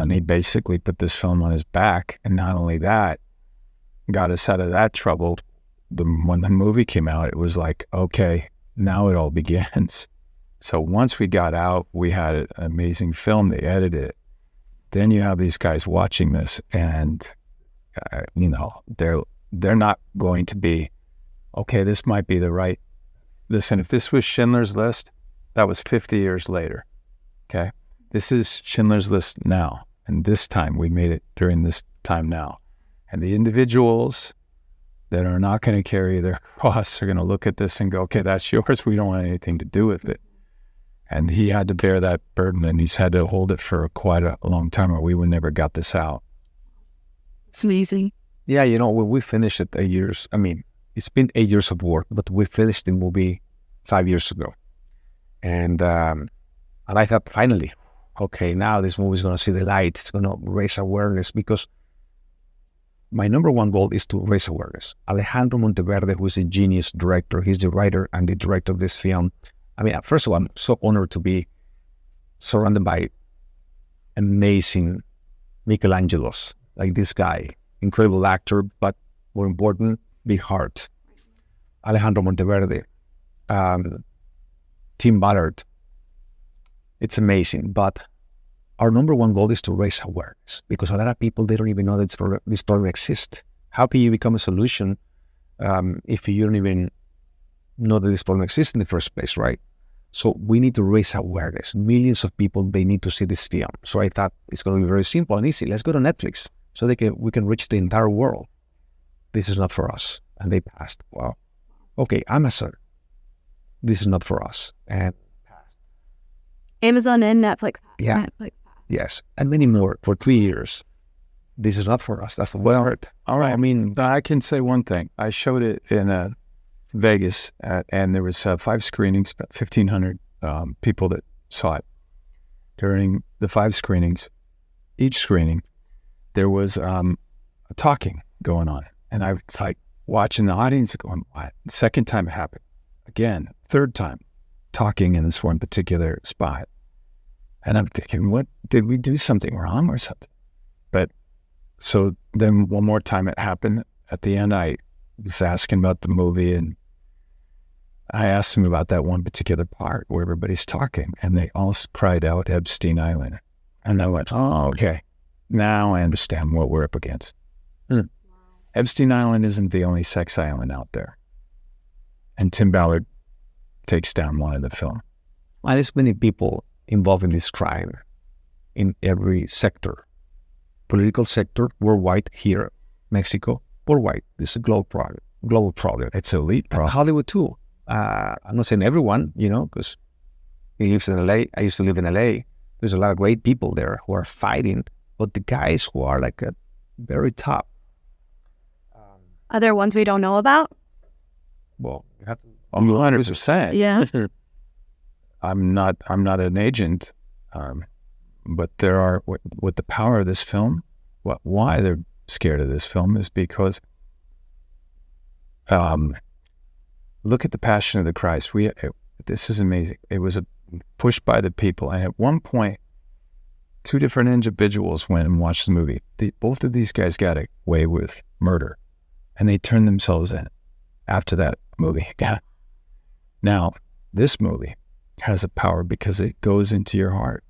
And he basically put this film on his back. And not only that, got us out of that trouble. When the movie came out, it was like, okay, now it all begins. So once we got out, we had an amazing film. They edited it. Then you have these guys watching this, and they're not going to be, okay, this might be the right. Listen, if this was Schindler's List, that was 50 years later. Okay, this is Schindler's List now, and this time we made it during this time now, and the individuals that are not going to carry their cross are going to look at this and go, okay, that's yours. We don't want anything to do with it. And he had to bear that burden, and he's had to hold it for quite a long time, or we would never got this out. It's amazing. Yeah, when we finished it it's been 8 years of work, but we finished the movie 5 years ago. And I thought, finally, okay, now this movie is going to see the light. It's going to raise awareness, because my number one goal is to raise awareness. Alejandro Monteverde, who is a genius director, he's the writer and the director of this film. First of all, I'm so honored to be surrounded by amazing Michelangelos, like this guy, incredible actor, but more important, big heart. Alejandro Monteverde, Tim Ballard. It's amazing, but our number one goal is to raise awareness, because a lot of people, they don't even know that this problem exists. How can you become a solution if you don't even know that this problem exists in the first place, right? So we need to raise awareness. Millions of people, they need to see this film. So I thought it's going to be very simple and easy. Let's go to Netflix so we can reach the entire world. This is not for us. And they passed. Wow. Okay, Amazon. This is not for us. And passed. Amazon and Netflix. Yeah. Netflix. Yes. And many more for 3 years. This is not for us. That's what I heard. All right. I can say one thing. I showed it in Vegas, and there was 5 screenings, about 1,500 people that saw it. During the 5 screenings, each screening, there was talking going on. And I was like watching the audience going, what? The second time it happened. Again, third time, talking in this one particular spot. And I'm thinking, what, did we do something wrong or something? But so then one more time it happened. At the end, I was asking about the movie, and I asked them about that one particular part where everybody's talking, and they all cried out Epstein Island. And I went, oh, okay. Now I understand what we're up against. Wow. Epstein Island isn't the only sex island out there. And Tim Ballard takes down one in the film. Well, there's many people involved in this crime in every sector. Political sector, worldwide, here, Mexico, worldwide. This is a global problem. It's an elite problem. Hollywood too. I'm not saying everyone, because he lives in LA. I used to live in LA. There's a lot of great people there who are fighting, but the guys who are like at very top. Are there ones we don't know about? Well, you have to. 100%. Yeah. I'm not an agent, but there are, with the power of this film, why they're scared of this film is because look at the Passion of the Christ. This is amazing. It was pushed by the people, and at one point, 2 different individuals went and watched the movie. Both of these guys got away with murder, and they turned themselves in after that movie. Now, this movie has a power because it goes into your heart.